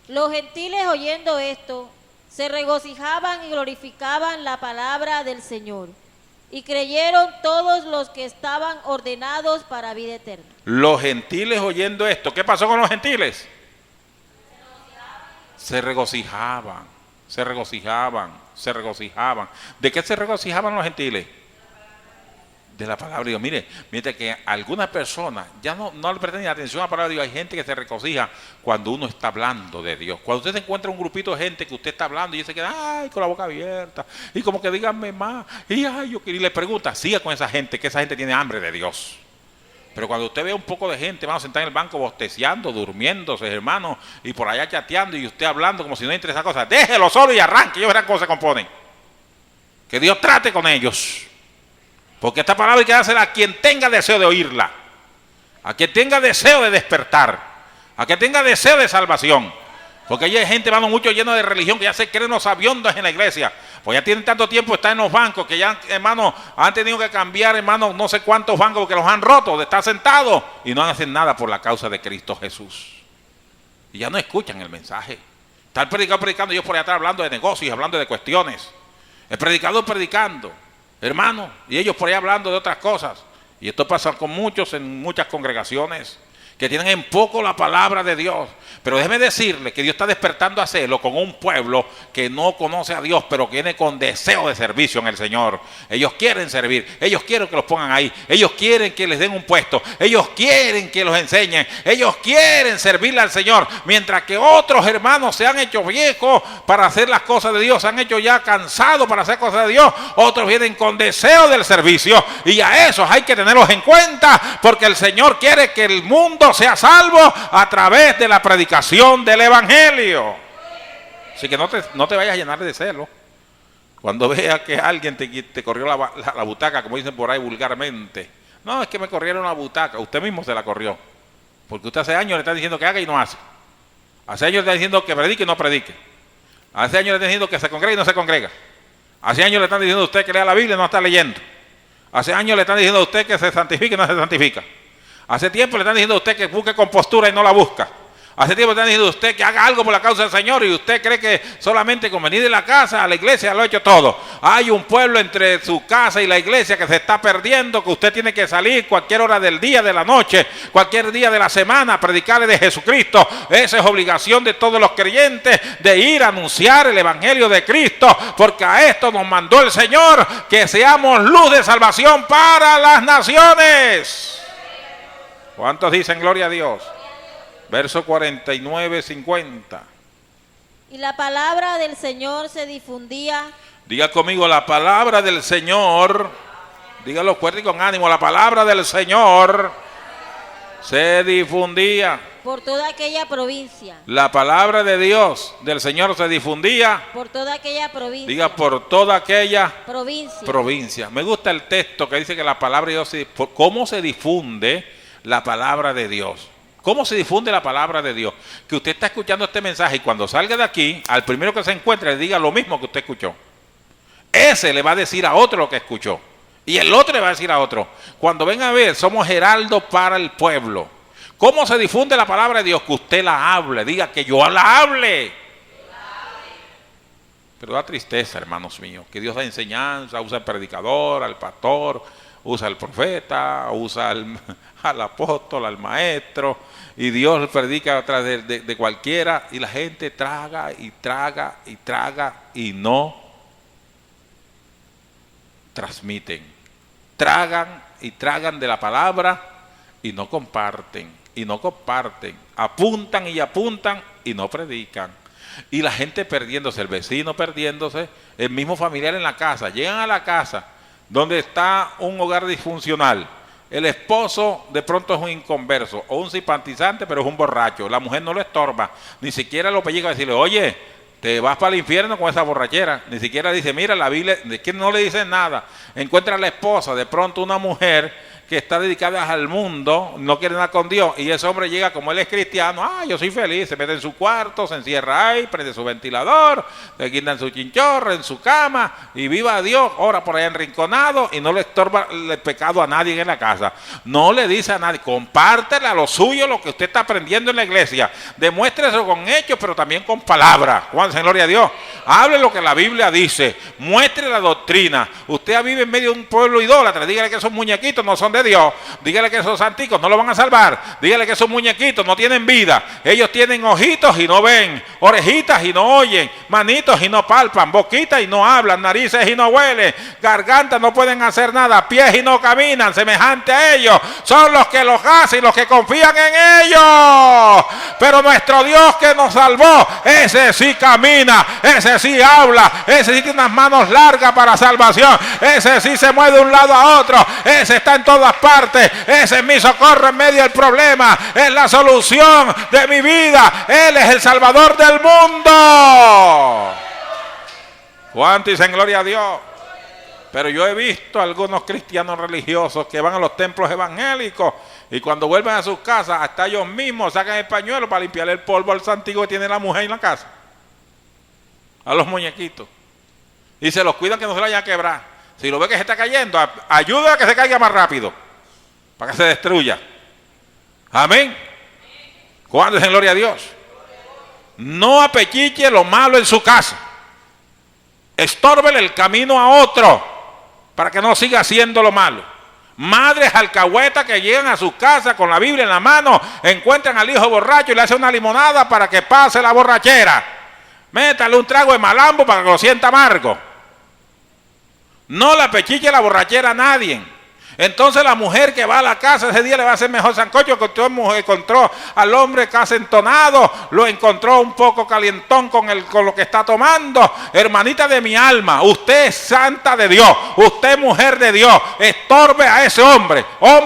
Los gentiles oyendo esto, se regocijaban y glorificaban la palabra del Señor, y creyeron todos los que estaban ordenados para vida eterna. Los gentiles oyendo esto, ¿qué pasó con los gentiles? Se regocijaban. ¿De qué se regocijaban los gentiles? De la palabra de Dios. Mire, mientras que algunas personas ya no le prestan atención a la palabra de Dios, hay gente que se regocija cuando uno está hablando de Dios. Cuando usted se encuentra un grupito de gente que usted está hablando y se queda con la boca abierta y como que díganme más y le pregunta, siga con esa gente, que esa gente tiene hambre de Dios. Pero cuando usted ve un poco de gente, hermano, sentada en el banco bosteciando, durmiéndose, hermano, y por allá chateando y usted hablando como si no le interesa cosas, déjelo solo y arranque, ellos verán cómo se componen. Que Dios trate con ellos. Porque esta palabra hay que dársela a quien tenga deseo de oírla, a quien tenga deseo de despertar, a quien tenga deseo de salvación. Porque hay gente, hermano, mucho lleno de religión, que ya se creen los sabiondos en la iglesia. Pues ya tienen tanto tiempo de estar en los bancos, que ya, hermano, han tenido que cambiar, hermano, no sé cuántos bancos, porque los han roto de estar sentados y no hacen nada por la causa de Cristo Jesús. Y ya no escuchan el mensaje. Está el predicador predicando, yo por allá atrás hablando de negocios, hablando de cuestiones. El predicador predicando, hermano, y ellos por allá hablando de otras cosas. Y esto pasa con muchos en muchas congregaciones que tienen en poco la palabra de Dios. Pero déjeme decirle que Dios está despertando a celo con un pueblo que no conoce a Dios, pero que viene con deseo de servicio en el Señor. Ellos quieren servir, ellos quieren que los pongan ahí, ellos quieren que les den un puesto, ellos quieren que los enseñen, ellos quieren servirle al Señor. Mientras que otros hermanos se han hecho viejos para hacer las cosas de Dios, se han hecho ya cansados para hacer cosas de Dios, otros vienen con deseo del servicio, y a esos hay que tenerlos en cuenta, porque el Señor quiere que el mundo sea salvo a través de la predicación del evangelio. Así que no te vayas a llenar de celo cuando veas que alguien te corrió la butaca, como dicen por ahí vulgarmente. No, es que me corrieron la butaca. Usted mismo se la corrió, porque usted hace años le está diciendo que haga y no hace. Hace años le está diciendo que predique y no predique. Hace años le está diciendo que se congrega y no se congrega. Hace años le están diciendo a usted que lea la Biblia y no está leyendo. Hace años le están diciendo a usted que se santifique y no se santifica. Hace tiempo le están diciendo a usted que busque compostura y no la busca. Hace tiempo están diciendo usted que haga algo por la causa del Señor y usted cree que solamente con venir de la casa a la iglesia lo ha hecho todo. Hay un pueblo entre su casa y la iglesia que se está perdiendo, que usted tiene que salir cualquier hora del día, de la noche, cualquier día de la semana a predicarle de Jesucristo. Esa es obligación de todos los creyentes, de ir a anunciar el evangelio de Cristo, porque a esto nos mandó el Señor, que seamos luz de salvación para las naciones. ¿Cuántos dicen gloria a Dios? Verso 49, 50. Y la palabra del Señor se difundía. Diga conmigo, la palabra del Señor. Dígalo fuerte y con ánimo. La palabra del Señor se difundía por toda aquella provincia. La palabra de Dios del Señor se difundía por toda aquella provincia. Diga, por toda aquella provincia. Me gusta el texto que dice que la palabra de Dios, ¿cómo se difunde la palabra de Dios? ¿Cómo se difunde la palabra de Dios? Que usted está escuchando este mensaje y cuando salga de aquí, al primero que se encuentre le diga lo mismo que usted escuchó. Ese le va a decir a otro lo que escuchó. Y el otro le va a decir a otro. Cuando venga a ver, somos heraldos para el pueblo. ¿Cómo se difunde la palabra de Dios? Que usted la hable. Diga que yo la hable. Pero da tristeza, hermanos míos, que Dios da enseñanza, usa al predicador, al pastor, usa al profeta, usa al apóstol, al maestro, y Dios predica atrás de cualquiera, y la gente traga y traga y traga y no transmiten. Tragan y tragan de la palabra y no comparten, apuntan y apuntan y no predican. Y la gente perdiéndose, el vecino perdiéndose, el mismo familiar en la casa. Llegan a la casa donde está un hogar disfuncional. El esposo de pronto es un inconverso o un simpatizante, pero es un borracho. La mujer no lo estorba, ni siquiera lo pellizca a decirle, oye, te vas para el infierno con esa borrachera. Ni siquiera dice, mira, la Biblia, de que no le dice nada. Encuentra a la esposa, de pronto una mujer que está dedicada al mundo, no quiere nada con Dios, y ese hombre llega, como él es cristiano, yo soy feliz, se mete en su cuarto, se encierra ahí, prende su ventilador, le quitan su chinchorro en su cama, y viva a Dios, ora por ahí enrinconado, y no le estorba el pecado a nadie en la casa, no le dice a nadie, compártele a lo suyo lo que usted está aprendiendo en la iglesia, demuéstrese con hechos, pero también con palabras. Juan, gloria a Dios, hable lo que la Biblia dice, muestre la doctrina. Usted vive en medio de un pueblo idólatra, dígale que esos muñequitos no son de Dios, dígale que esos santicos no lo van a salvar, dígale que esos muñequitos no tienen vida, ellos tienen ojitos y no ven, orejitas y no oyen, manitos y no palpan, boquitas y no hablan, narices y no huelen, gargantas no pueden hacer nada, pies y no caminan, semejante a ellos son los que los hacen y los que confían en ellos, pero nuestro Dios que nos salvó, ese sí camina, ese sí habla, ese sí tiene unas manos largas para salvación, ese sí se mueve de un lado a otro, ese está en todas partes, ese es mi socorro en medio del problema, es la solución de mi vida, Él es el Salvador del mundo. ¿Cuántos dicen gloria a Dios? Pero yo he visto algunos cristianos religiosos que van a los templos evangélicos y cuando vuelven a sus casas, hasta ellos mismos sacan el pañuelo para limpiar el polvo al santigo que tiene la mujer en la casa, a los muñequitos, y se los cuidan que no se lo vayan a quebrar. Si lo ve que se está cayendo, ayuda a que se caiga más rápido, para que se destruya. Amén. ¿Cuándo dicen gloria a Dios? No apechiche lo malo en su casa. Estórbele el camino a otro, para que no siga haciendo lo malo. Madres alcahuetas que llegan a su casa con la Biblia en la mano, encuentran al hijo borracho y le hacen una limonada para que pase la borrachera. Métale un trago de malambo para que lo sienta amargo. No la pechiche la borrachera a nadie. Entonces la mujer que va a la casa ese día le va a hacer mejor sancocho, que toda mujer encontró al hombre casi entonado, lo encontró un poco calientón con lo que está tomando. Hermanita de mi alma, usted es santa de Dios, usted es mujer de Dios, estorbe a ese hombre,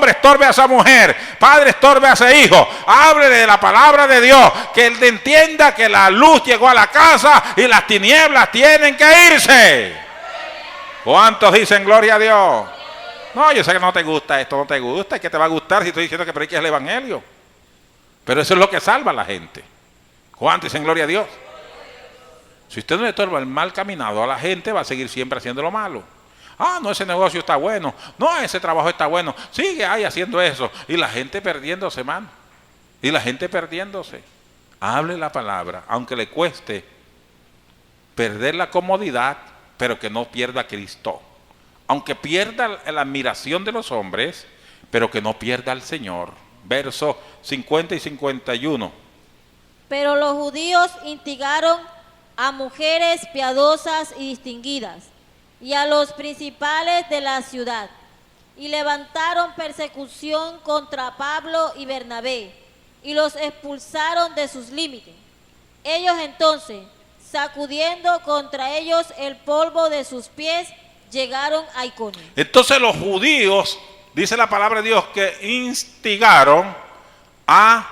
estorbe a esa mujer, padre estorbe a ese hijo, háblele de la palabra de Dios, que él entienda que la luz llegó a la casa y las tinieblas tienen que irse. ¿Cuántos dicen gloria a Dios? No, yo sé que no te gusta esto, no te gusta, es que te va a gustar si estoy diciendo que prediques el evangelio. Pero eso es lo que salva a la gente. ¿Cuántos dicen gloria a Dios? Si usted no le estorba el mal caminado a la gente, va a seguir siempre haciendo lo malo. No, ese negocio está bueno, no, ese trabajo está bueno, sigue ahí haciendo eso. Y la gente perdiéndose, hermano. Y la gente perdiéndose. hable la palabra, aunque le cueste perder la comodidad, pero que no pierda a Cristo. Aunque pierda la admiración de los hombres, pero que no pierda al Señor. Versos 50 y 51. Pero los judíos instigaron a mujeres piadosas y distinguidas, y a los principales de la ciudad, y levantaron persecución contra Pablo y Bernabé, y los expulsaron de sus límites. Ellos entonces, sacudiendo contra ellos el polvo de sus pies, llegaron a Iconio. Entonces los judíos, dice la palabra de Dios, que instigaron a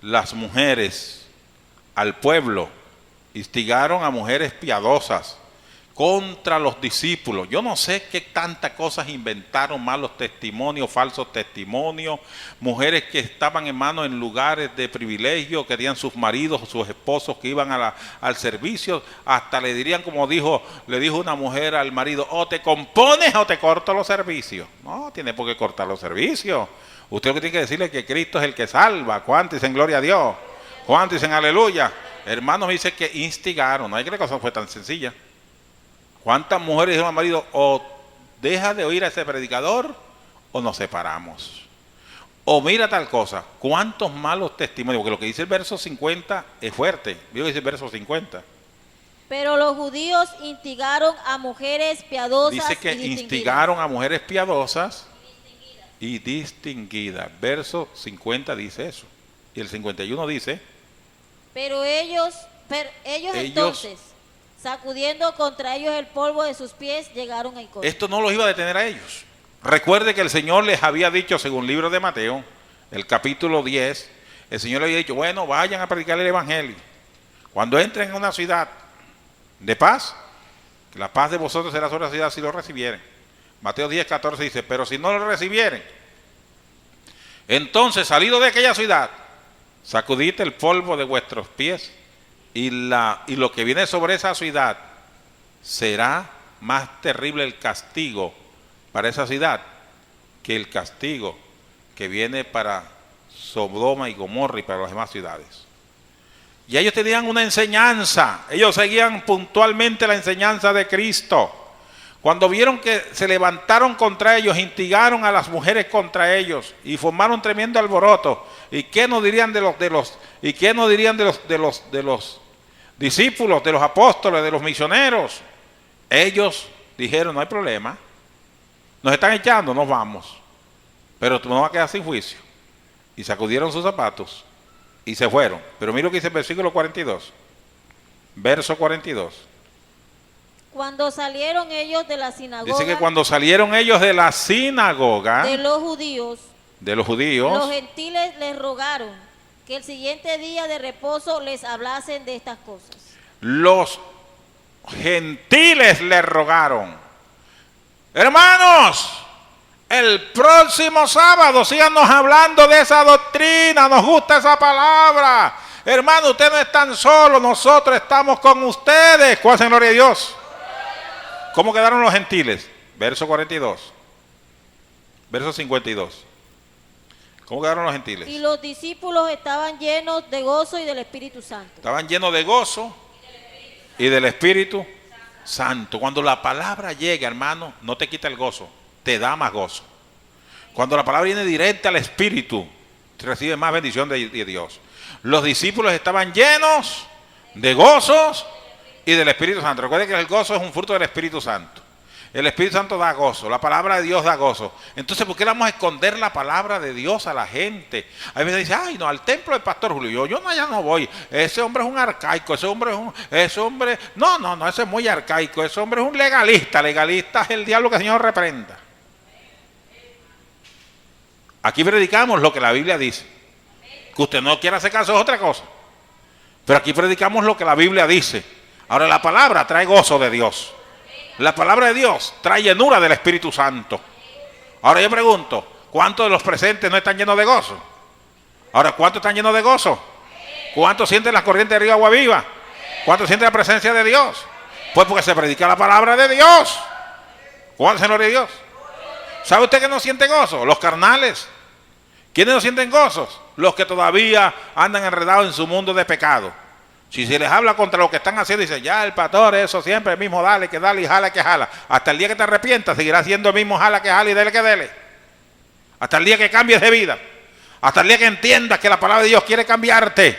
las mujeres, al pueblo, instigaron a mujeres piadosas contra los discípulos. Yo no sé qué tantas cosas inventaron, malos testimonios, falsos testimonios, mujeres que estaban, hermano, en lugares de privilegio, que tenían sus maridos o sus esposos que iban al servicio, hasta le dirían, como le dijo una mujer al marido, o te compones o te corto los servicios. No, tiene por qué cortar los servicios. Usted lo que tiene que decirle es que Cristo es el que salva. ¿Cuántos dicen gloria a Dios? ¿Cuántos dicen aleluya? Hermanos, dice que instigaron. No hay que la cosa fue tan sencilla. ¿Cuántas mujeres dijeron al marido, o deja de oír a ese predicador o nos separamos? O mira tal cosa. ¿Cuántos malos testimonios? Porque lo que dice el verso 50 es fuerte. Digo que dice el verso 50. Pero los judíos instigaron a mujeres piadosas. Dice que instigaron a mujeres piadosas y distinguidas. Verso 50 dice eso. Y el 51 dice. Pero ellos entonces, sacudiendo contra ellos el polvo de sus pies, llegaron a Iconio. Esto no los iba a detener a ellos. Recuerde que el Señor les había dicho, según el libro de Mateo, el capítulo 10, el Señor les había dicho, bueno, vayan a predicar el evangelio. Cuando entren en una ciudad de paz, que la paz de vosotros será sobre la ciudad si lo recibieren. Mateo 10, 14 dice, pero si no lo recibieren, entonces salido de aquella ciudad, sacudid el polvo de vuestros pies, y lo que viene sobre esa ciudad será más terrible el castigo para esa ciudad que el castigo que viene para Sodoma y Gomorra y para las demás ciudades. Y ellos tenían una enseñanza, ellos seguían puntualmente la enseñanza de Cristo. Cuando vieron que se levantaron contra ellos, instigaron a las mujeres contra ellos y formaron tremendo alboroto. ¿Y qué nos dirían de los discípulos, de los apóstoles, de los misioneros? Ellos dijeron, no hay problema, nos están echando, nos vamos, pero tú no vas a quedar sin juicio. Y sacudieron sus zapatos y se fueron. Pero mira lo que dice el versículo 42, verso 42. Cuando salieron ellos de la sinagoga, dice que cuando salieron ellos de la sinagoga de los judíos, los gentiles les rogaron que el siguiente día de reposo les hablasen de estas cosas. Los gentiles les rogaron, hermanos, el próximo sábado síganos hablando de esa doctrina, nos gusta esa palabra. Hermano, ustedes no están solos, nosotros estamos con ustedes. ¿Cuál es la gloria de Dios? ¿Cómo quedaron los gentiles? Verso 42. Verso 52. ¿Cómo quedaron los gentiles? Y los discípulos estaban llenos de gozo y del Espíritu Santo. Estaban llenos de gozo y del Espíritu Santo. Cuando la palabra llega, hermano, no te quita el gozo, te da más gozo. Cuando la palabra viene directa al Espíritu, te recibe más bendición de Dios. Los discípulos estaban llenos de gozos y del Espíritu Santo. Recuerden que el gozo es un fruto del Espíritu Santo. El Espíritu Santo da gozo, la palabra de Dios da gozo. Entonces, ¿por qué le vamos a esconder la palabra de Dios a la gente? A veces dice, ay, no, al templo del pastor Julio, yo no, ya no voy. Ese hombre es un arcaico, ese hombre, no, ese es muy arcaico, ese hombre es un legalista. Legalista es el diablo que el Señor reprenda. Aquí predicamos lo que la Biblia dice. Que usted no quiera hacer caso es otra cosa. Pero aquí predicamos lo que la Biblia dice. Ahora la palabra trae gozo de Dios. La palabra de Dios trae llenura del Espíritu Santo. Ahora yo pregunto, ¿cuántos de los presentes no están llenos de gozo? Ahora, ¿cuántos están llenos de gozo? ¿Cuántos sienten la corriente de río agua viva? ¿Cuántos sienten la presencia de Dios? Pues porque se predica la palabra de Dios. ¿Cuál es el gloria de Dios? ¿Sabe usted que no siente gozo? Los carnales ¿Quiénes no sienten gozos? Los que todavía andan enredados en su mundo de pecado. Si se les habla contra lo que están haciendo, dicen, ya el pastor, eso siempre el mismo, dale que dale y jala que jala. Hasta el día que te arrepientas, seguirás siendo el mismo jala que jala y dele que dele. Hasta el día que cambies de vida. Hasta el día que entiendas que la palabra de Dios quiere cambiarte.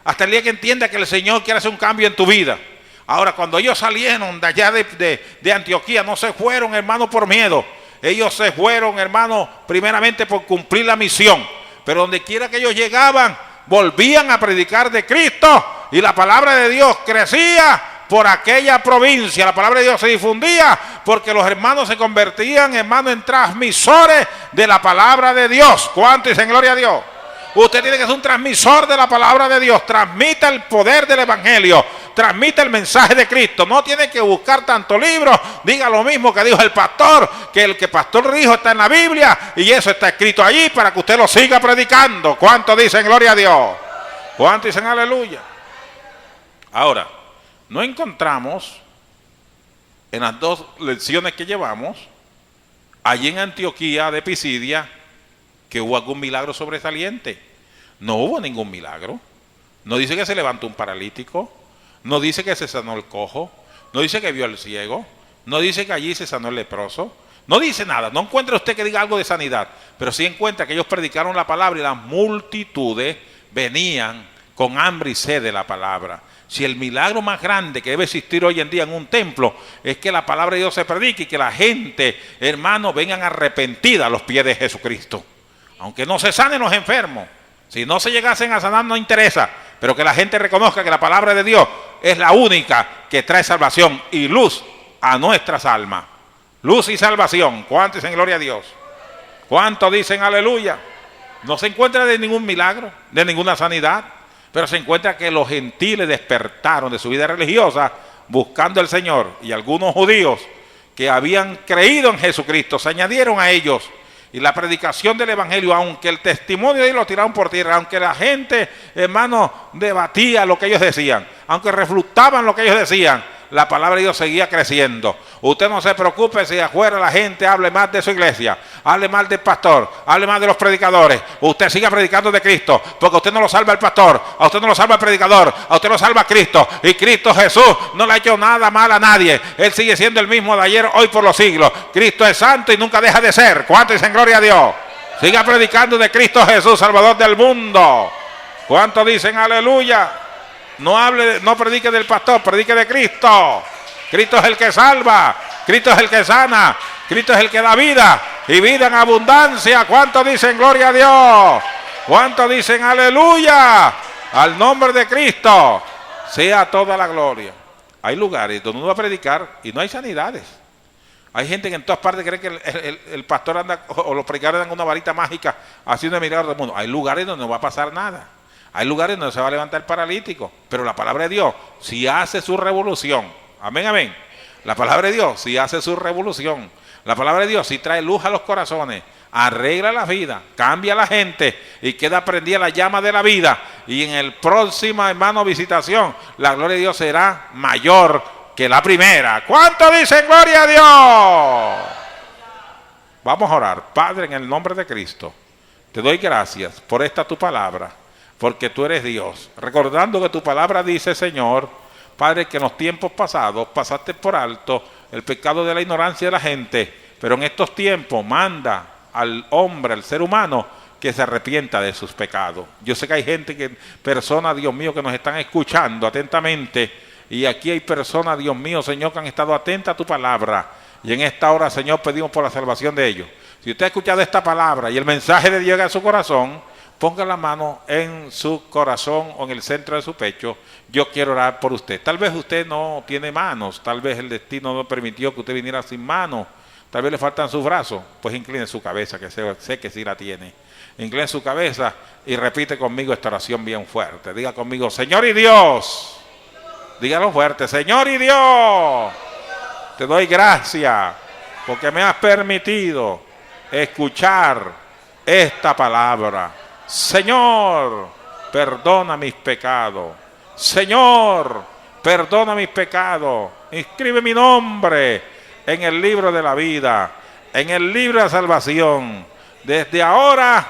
Hasta el día que entiendas que el Señor quiere hacer un cambio en tu vida. Ahora, cuando ellos salieron de allá de Antioquía, no se fueron, hermano, por miedo. Ellos se fueron, hermano, primeramente por cumplir la misión. Pero donde quiera que ellos llegaban, volvían a predicar de Cristo. Y la palabra de Dios crecía por aquella provincia. La palabra de Dios se difundía porque los hermanos se convertían, hermanos, en transmisores de la palabra de Dios. ¿Cuánto dicen gloria a Dios? Usted tiene que ser un transmisor de la palabra de Dios. Transmita el poder del evangelio. Transmita el mensaje de Cristo. No tiene que buscar tanto libros. Diga lo mismo que dijo el pastor, que el que el pastor dijo está en la Biblia y eso está escrito allí para que usted lo siga predicando. ¿Cuánto dicen gloria a Dios? ¿Cuánto dicen aleluya? Ahora, no encontramos en las dos lecciones que llevamos allí en Antioquía de Pisidia que hubo algún milagro sobresaliente. No hubo ningún milagro. No dice que se levantó un paralítico, no dice que se sanó el cojo, no dice que vio al ciego, no dice que allí se sanó el leproso, no dice nada. No encuentra usted que diga algo de sanidad, pero sí encuentra que ellos predicaron la palabra y las multitudes venían con hambre y sed de la palabra. Si el milagro más grande que debe existir hoy en día en un templo es que la palabra de Dios se predique y que la gente, hermano, vengan arrepentida a los pies de Jesucristo. Aunque no se sanen los enfermos, si no se llegasen a sanar no interesa, pero que la gente reconozca que la palabra de Dios es la única que trae salvación y luz a nuestras almas. Luz y salvación. ¿Cuánto dicen gloria a Dios? ¿Cuánto dicen aleluya? No se encuentra de ningún milagro, de ninguna sanidad, pero se encuentra que los gentiles despertaron de su vida religiosa buscando al Señor, y algunos judíos que habían creído en Jesucristo se añadieron a ellos. Y la predicación del evangelio, aunque el testimonio de ellos lo tiraron por tierra, aunque la gente, hermano, debatía lo que ellos decían, aunque refutaban lo que ellos decían, la palabra de Dios seguía creciendo. Usted no se preocupe si afuera la gente hable más de su iglesia, hable mal del pastor, hable más de los predicadores. Usted siga predicando de Cristo, porque a usted no lo salva el pastor, a usted no lo salva el predicador, a usted lo salva Cristo. Y Cristo Jesús no le ha hecho nada mal a nadie. Él sigue siendo el mismo de ayer, hoy, por los siglos. Cristo es santo y nunca deja de ser. ¿Cuánto dicen gloria a Dios? Siga predicando de Cristo Jesús, Salvador del mundo. ¿Cuánto dicen aleluya? No predique del pastor, predique de Cristo. Cristo es el que salva, Cristo es el que sana, Cristo es el que da vida y vida en abundancia. ¿Cuántos dicen gloria a Dios? ¿Cuántos dicen aleluya? Al nombre de Cristo sea toda la gloria. Hay lugares donde uno va a predicar y no hay sanidades. Hay gente que en todas partes cree que el pastor anda o los predicadores andan con una varita mágica haciendo milagros del mundo. Hay lugares donde no va a pasar nada. Hay lugares donde se va a levantar el paralítico, pero la palabra de Dios sí hace su revolución. Amén, amén. La palabra de Dios sí hace su revolución. La palabra de Dios sí trae luz a los corazones, arregla la vida, cambia a la gente y queda prendida la llama de la vida. Y en el próximo, hermano, visitación, la gloria de Dios será mayor que la primera. ¿Cuánto dicen gloria a Dios? Vamos a orar. Padre, en el nombre de Cristo, te doy gracias por esta tu palabra, porque tú eres Dios. Recordando que tu palabra dice, Señor, Padre, que en los tiempos pasados pasaste por alto el pecado de la ignorancia de la gente, pero en estos tiempos manda al hombre, al ser humano, que se arrepienta de sus pecados. Yo sé que hay gente, personas, Dios mío, que nos están escuchando atentamente, y aquí hay personas, Dios mío, Señor, que han estado atentas a tu palabra, y en esta hora, Señor, pedimos por la salvación de ellos. Si usted ha escuchado esta palabra y el mensaje de Dios llega a su corazón, ponga la mano en su corazón o en el centro de su pecho. Yo quiero orar por usted. Tal vez usted no tiene manos, tal vez el destino no permitió que usted viniera sin manos, tal vez le faltan sus brazos. Pues incline su cabeza, que sé que sí la tiene. Incline su cabeza y repite conmigo esta oración bien fuerte. Diga conmigo, Señor y Dios. Dígalo fuerte, Señor y Dios. Te doy gracias porque me has permitido escuchar esta palabra. Señor, perdona mis pecados. Señor, perdona mis pecados. Inscribe mi nombre en el libro de la vida, en el libro de la salvación, desde ahora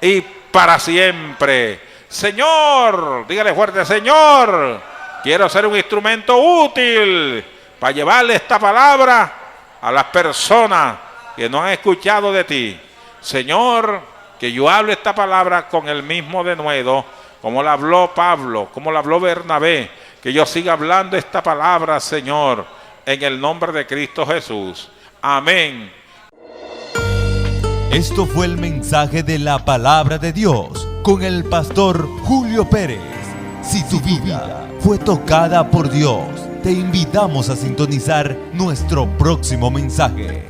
y para siempre. Señor, dígale fuerte, Señor, quiero ser un instrumento útil para llevarle esta palabra a las personas que no han escuchado de ti. Señor, que yo hable esta palabra con el mismo denuedo, como la habló Pablo, como la habló Bernabé, que yo siga hablando esta palabra, Señor, en el nombre de Cristo Jesús. Amén. Esto fue el mensaje de la palabra de Dios con el pastor Julio Pérez. Si tu vida fue tocada por Dios, te invitamos a sintonizar nuestro próximo mensaje.